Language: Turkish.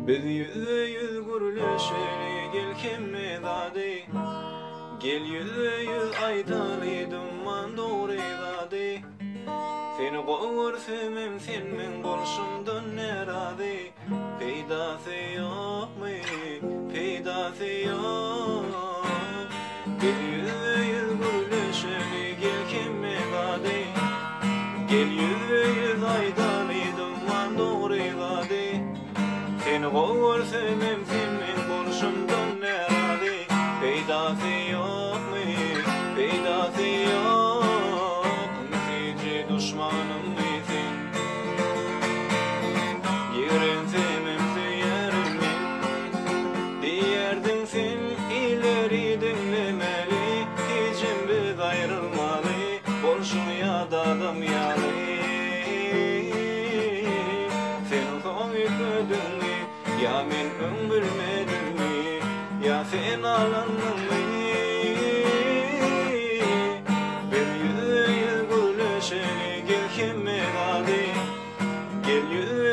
Biz yüz gurleşeli gel kemme dadi. Gel yüz aydalı duman doğru dadi. Seni kovursam senin bolşumdan neradi. Peydası yok mu? Peydası yok. Gel yüz gurleşeli gel kemme dadi. Gel yüz aydalı duman doğru dadi. Seni kovursam senin bolşumdan neradi. Peydası yok mu? Peydası yok. Netice düşmanım mısın? Yerin sevmemse yerim ben. Diyerdin sen ileri dinlemeli. Hicim biz ayrılmalı. Bolşun ya da adam yalı. Sen soğutmadın mı? Ya men ömürmedim mi? Ya sen alandın mı? Bir yüz gurleşeli gel kemme dadi. Gel yüz